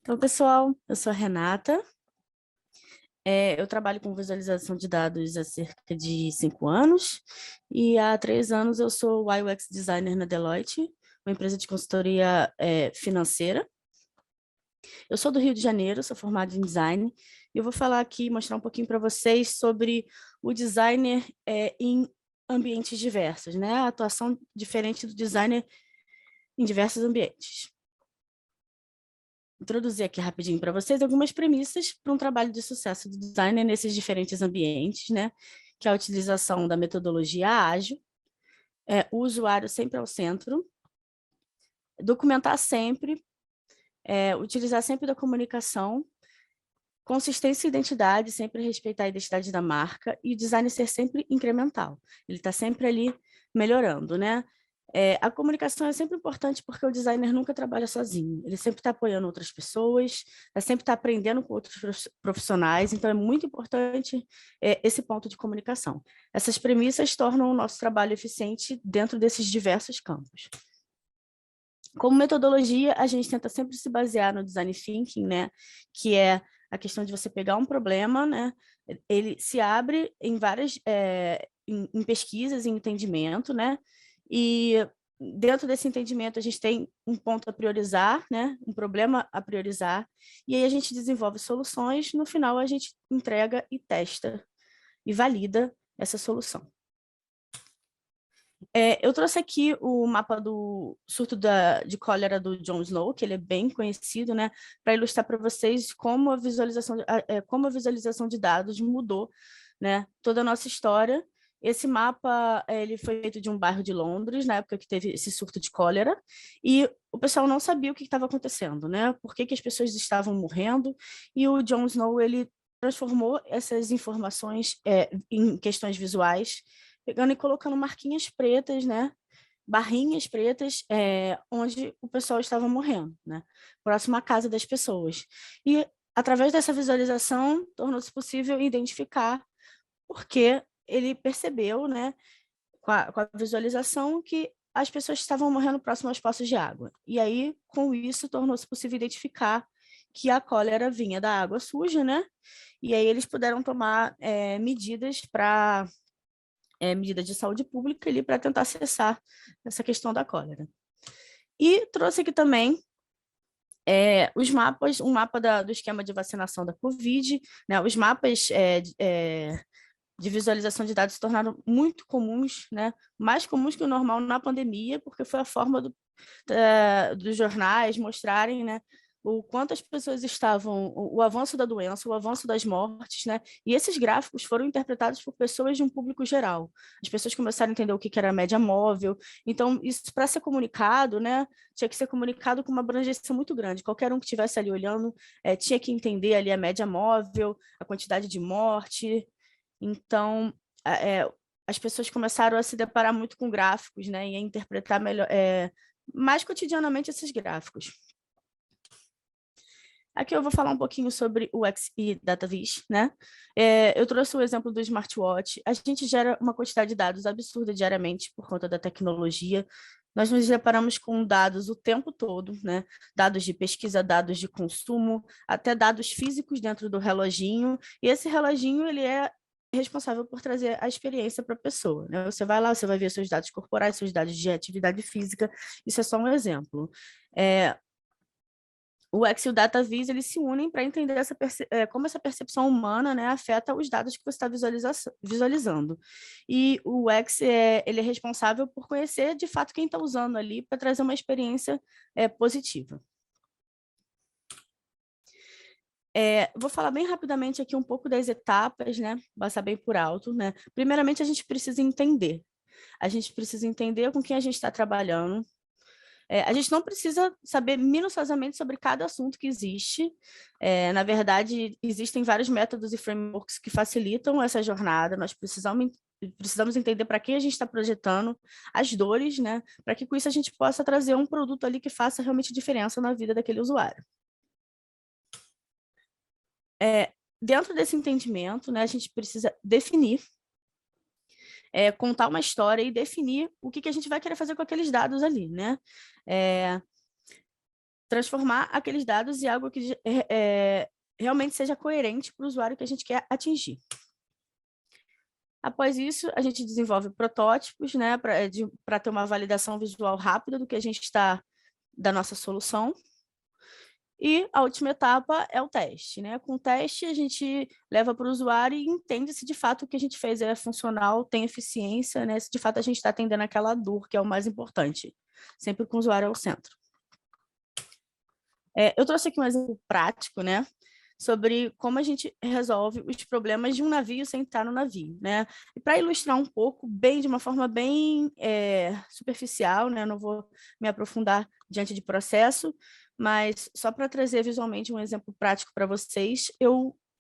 Então, pessoal, eu sou a Renata, eu trabalho com visualização de dados há cerca de 5 anos e há 3 anos eu sou UI UX Designer na Deloitte, uma empresa de consultoria financeira. Eu sou do Rio de Janeiro, sou formada em design e eu vou falar aqui, mostrar um pouquinho para vocês sobre o designer em ambientes diversos, né? A atuação diferente do designer em diversos ambientes. Introduzir aqui rapidinho para vocês algumas premissas para um trabalho de sucesso do designer nesses diferentes ambientes, né? Que é a utilização da metodologia ágil, o usuário sempre ao centro, documentar sempre, utilizar sempre da comunicação, consistência e identidade, sempre respeitar a identidade da marca e o design ser sempre incremental. Ele está sempre ali melhorando, né? A comunicação é sempre importante porque o designer nunca trabalha sozinho. Ele sempre está apoiando outras pessoas, sempre está aprendendo com outros profissionais, então é muito importante esse ponto de comunicação. Essas premissas tornam o nosso trabalho eficiente dentro desses diversos campos. Como metodologia, a gente tenta sempre se basear no design thinking, né? Que é a questão de você pegar um problema, né? Ele se abre em várias em pesquisas, em entendimento, né? E dentro desse entendimento a gente tem um ponto a priorizar, né? Um problema a priorizar, e aí a gente desenvolve soluções, no final a gente entrega e testa e valida essa solução. Eu trouxe aqui o mapa do surto de cólera do John Snow, que ele é bem conhecido, né, para ilustrar para vocês como como a visualização de dados mudou, né, toda a nossa história. Esse mapa ele foi feito de um bairro de Londres, na época que teve esse surto de cólera, e o pessoal não sabia o que estava acontecendo, né, por que as pessoas estavam morrendo, e o John Snow ele transformou essas informações em questões visuais, pegando e colocando marquinhas pretas, né? Barrinhas pretas, onde o pessoal estava morrendo, né? Próximo à casa das pessoas. E, através dessa visualização, tornou-se possível identificar porque ele percebeu, né, com a visualização, que as pessoas estavam morrendo próximo aos poços de água. E aí, com isso, tornou-se possível identificar que a cólera vinha da água suja, né? E aí eles puderam tomar medidas para medida de saúde pública ali para tentar cessar essa questão da cólera. E trouxe aqui também os mapas, um mapa do esquema de vacinação da Covid, né? Os mapas de visualização de dados se tornaram muito comuns, né? Mais comuns que o normal na pandemia, porque foi a forma dos jornais mostrarem, né, o quanto as pessoas estavam, o avanço da doença, o avanço das mortes, né? E esses gráficos foram interpretados por pessoas de um público geral. As pessoas começaram a entender o que era a média móvel. Então, isso para ser comunicado, né, tinha que ser comunicado com uma abrangência muito grande. Qualquer um que estivesse ali olhando tinha que entender ali a média móvel, a quantidade de morte. Então, as pessoas começaram a se deparar muito com gráficos, né, e a interpretar melhor, mais cotidianamente esses gráficos. Aqui eu vou falar um pouquinho sobre o UX e DataVis, né? Eu trouxe o exemplo do smartwatch. A gente gera uma quantidade de dados absurda diariamente por conta da tecnologia. Nós nos deparamos com dados o tempo todo, né? Dados de pesquisa, dados de consumo, até dados físicos dentro do reloginho. E esse reloginho, ele é responsável por trazer a experiência para a pessoa, né? Você vai lá, você vai ver seus dados corporais, seus dados de atividade física. Isso é só um exemplo. O UX e o DataVis, eles se unem para entender como essa percepção humana, né, afeta os dados que você está visualizando. E o UX, ele é responsável por conhecer, de fato, quem está usando ali para trazer uma experiência positiva. Vou falar bem rapidamente aqui um pouco das etapas, né, passar bem por alto, né. Primeiramente, a gente precisa entender. A gente precisa entender com quem a gente está trabalhando. A gente não precisa saber minuciosamente sobre cada assunto que existe. Na verdade, existem vários métodos e frameworks que facilitam essa jornada. Nós precisamos entender para quem a gente está projetando, as dores, né? Para que com isso a gente possa trazer um produto ali que faça realmente diferença na vida daquele usuário. Dentro desse entendimento, né, a gente precisa definir, contar uma história e definir o que a gente vai querer fazer com aqueles dados ali, né? transformar aqueles dados em algo que realmente seja coerente para o usuário que a gente quer atingir. Após isso, a gente desenvolve protótipos, né, para ter uma validação visual rápida do que a gente está, da nossa solução. E a última etapa é o teste, né? Com o teste, a gente leva para o usuário e entende se de fato o que a gente fez é funcional, tem eficiência, né? Se de fato a gente está atendendo aquela dor, que é o mais importante, sempre com o usuário ao centro. Eu trouxe aqui um exemplo prático, né? Sobre como a gente resolve os problemas de um navio sem estar no navio, né? E para ilustrar um pouco, de uma forma bem superficial, né? Eu não vou me aprofundar diante de processo, mas só para trazer visualmente um exemplo prático para vocês,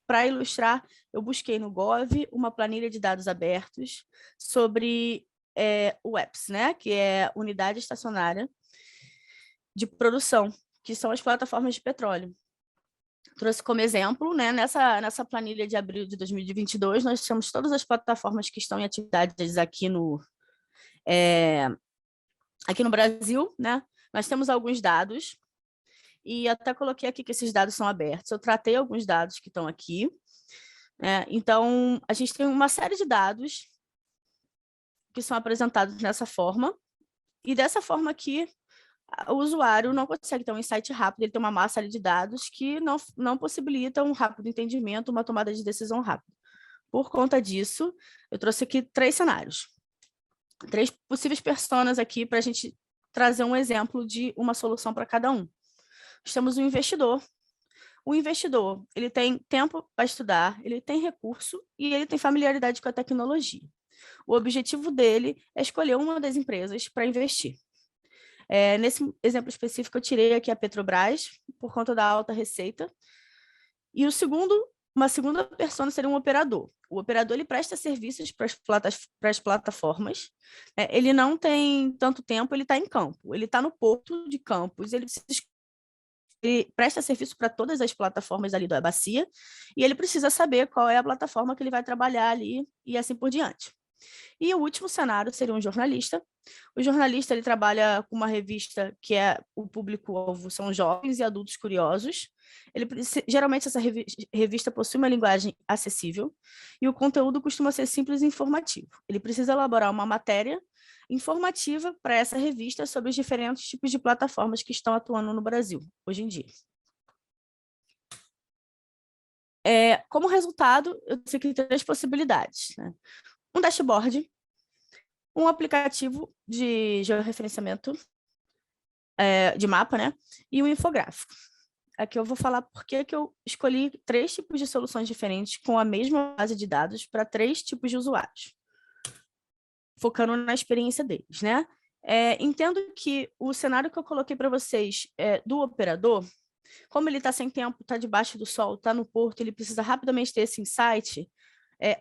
para ilustrar, eu busquei no Gov uma planilha de dados abertos sobre o UEPS, né? Que é Unidade Estacionária de Produção, que são as plataformas de petróleo. Trouxe como exemplo, né, nessa planilha de abril de 2022, nós temos todas as plataformas que estão em atividades aqui no Brasil, né? Nós temos alguns dados, e até coloquei aqui que esses dados são abertos. Eu tratei alguns dados que estão aqui. Então, a gente tem uma série de dados que são apresentados dessa forma, e dessa forma aqui, o usuário não consegue ter um insight rápido, ele tem uma massa ali de dados que não possibilita um rápido entendimento, uma tomada de decisão rápida. Por conta disso, eu trouxe aqui 3 cenários, 3 possíveis personas aqui para a gente trazer um exemplo de uma solução para cada um. Nós temos um investidor. O investidor, ele tem tempo para estudar, ele tem recurso e ele tem familiaridade com a tecnologia. O objetivo dele é escolher uma das empresas para investir. Nesse exemplo específico, eu tirei aqui a Petrobras, por conta da alta receita. E uma segunda persona seria um operador. O operador ele presta serviços para as plataformas. Ele não tem tanto tempo, ele está em campo. Ele está no porto de Campos, ele presta serviço para todas as plataformas ali da bacia, e ele precisa saber qual é a plataforma que ele vai trabalhar ali, e assim por diante. E o último cenário seria um jornalista. O jornalista ele trabalha com uma revista que o público-alvo são jovens e adultos curiosos. Geralmente essa revista possui uma linguagem acessível e o conteúdo costuma ser simples e informativo. Ele precisa elaborar uma matéria informativa para essa revista sobre os diferentes tipos de plataformas que estão atuando no Brasil, hoje em dia. Como resultado, eu tenho aqui 3 possibilidades, né? Um dashboard, um aplicativo de georreferenciamento de mapa, né? E um infográfico. Aqui eu vou falar por que eu escolhi 3 tipos de soluções diferentes com a mesma base de dados para 3 tipos de usuários, focando na experiência deles, né? Entendo que o cenário que eu coloquei para vocês do operador, como ele está sem tempo, está debaixo do sol, está no porto, ele precisa rapidamente ter esse insight,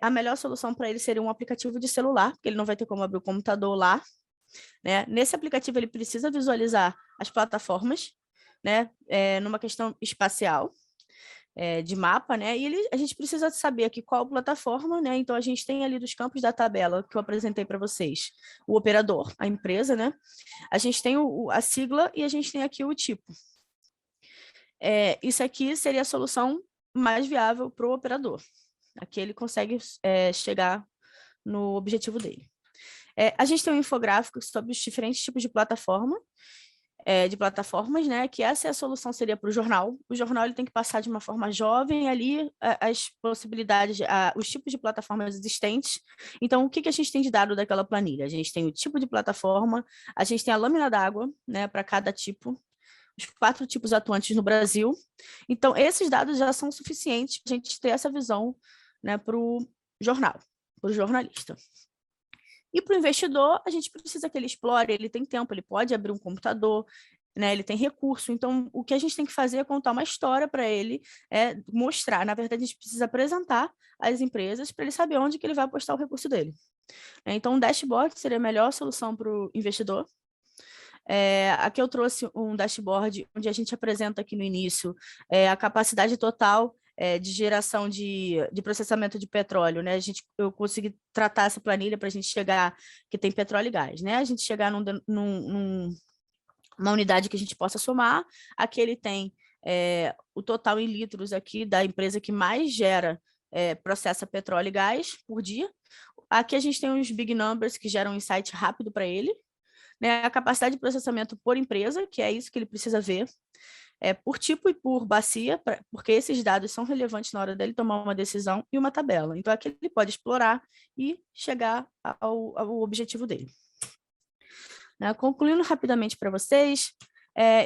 a melhor solução para ele seria um aplicativo de celular, porque ele não vai ter como abrir o computador lá, né? Nesse aplicativo, ele precisa visualizar as plataformas, né? Numa questão espacial, de mapa, né? E a gente precisa saber aqui qual plataforma, né? Então, a gente tem ali dos campos da tabela que eu apresentei para vocês, o operador, a empresa, né? A gente tem a sigla e a gente tem aqui o tipo. Isso aqui seria a solução mais viável para o operador. Aqui ele consegue chegar no objetivo dele. A gente tem um infográfico sobre os diferentes tipos de plataformas, né? Que essa é a solução seria para o jornal. O jornal ele tem que passar de uma forma jovem ali as possibilidades, os tipos de plataformas existentes. Então, o que a gente tem de dado daquela planilha? A gente tem o tipo de plataforma, a gente tem a lâmina d'água, né? Para cada tipo, os 4 tipos atuantes no Brasil. Então, esses dados já são suficientes para a gente ter essa visão, né, para o jornal, para o jornalista. E para o investidor, a gente precisa que ele explore, ele tem tempo, ele pode abrir um computador, né, ele tem recurso. Então, o que a gente tem que fazer é contar uma história para ele, mostrar. Na verdade, a gente precisa apresentar as empresas para ele saber onde que ele vai apostar o recurso dele. Então, um dashboard seria a melhor solução para o investidor. Aqui eu trouxe um dashboard onde a gente apresenta aqui no início a capacidade total de geração de processamento de petróleo, né? Eu consegui tratar essa planilha para a gente chegar, que tem petróleo e gás, né? A gente chegar num uma unidade que a gente possa somar. Aqui ele tem o total em litros aqui da empresa que mais processa petróleo e gás por dia. Aqui a gente tem os big numbers que geram um insight rápido para ele, né? A capacidade de processamento por empresa, que é isso que ele precisa ver, por tipo e por bacia, porque esses dados são relevantes na hora dele tomar uma decisão, e uma tabela. Então, aqui ele pode explorar e chegar ao objetivo dele. Concluindo rapidamente para vocês,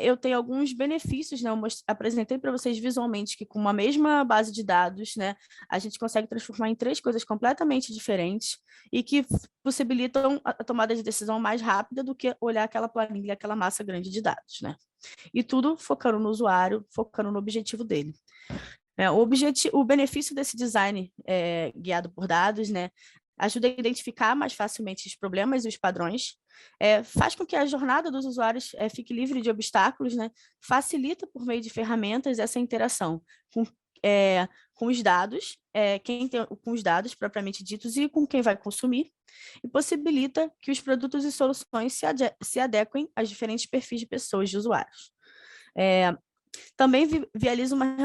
eu tenho alguns benefícios, né? Eu apresentei para vocês visualmente que com uma mesma base de dados, né, a gente consegue transformar em 3 coisas completamente diferentes e que possibilitam a tomada de decisão mais rápida do que olhar aquela planilha, aquela massa grande de dados, né? E tudo focando no usuário, focando no objetivo dele. O benefício desse design guiado por dados, né, ajuda a identificar mais facilmente os problemas e os padrões, faz com que a jornada dos usuários fique livre de obstáculos, né, facilita por meio de ferramentas essa interação com os dados, com os dados propriamente ditos e com quem vai consumir, e possibilita que os produtos e soluções se adequem aos diferentes perfis de pessoas, de usuários. Também viabiliza uma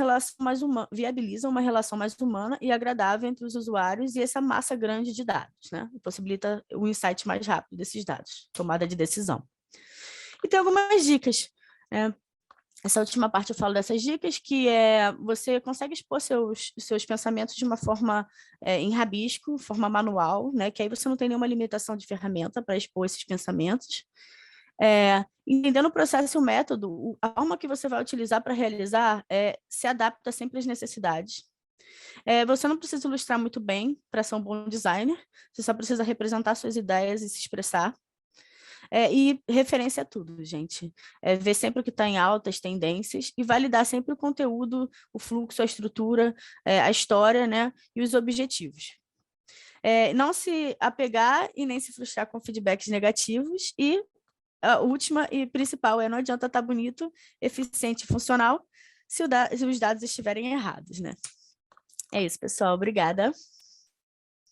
relação mais humana e agradável entre os usuários e essa massa grande de dados, né? E possibilita o insight mais rápido desses dados, tomada de decisão. E tem algumas dicas. Essa última parte eu falo dessas dicas, que você consegue expor seus pensamentos de uma forma em rabisco, forma manual, né? Que aí você não tem nenhuma limitação de ferramenta para expor esses pensamentos. Entendendo o processo e o método, a forma que você vai utilizar para realizar se adapta sempre às necessidades. Você não precisa ilustrar muito bem para ser um bom designer, você só precisa representar suas ideias e se expressar. E referência a tudo, gente. Ver sempre o que está em alta, as tendências, e validar sempre o conteúdo, o fluxo, a estrutura, a história, né, e os objetivos. Não se apegar e nem se frustrar com feedbacks negativos, e a última e principal não adianta estar bonito, eficiente e funcional se os dados estiverem errados, né? É isso, pessoal. Obrigada.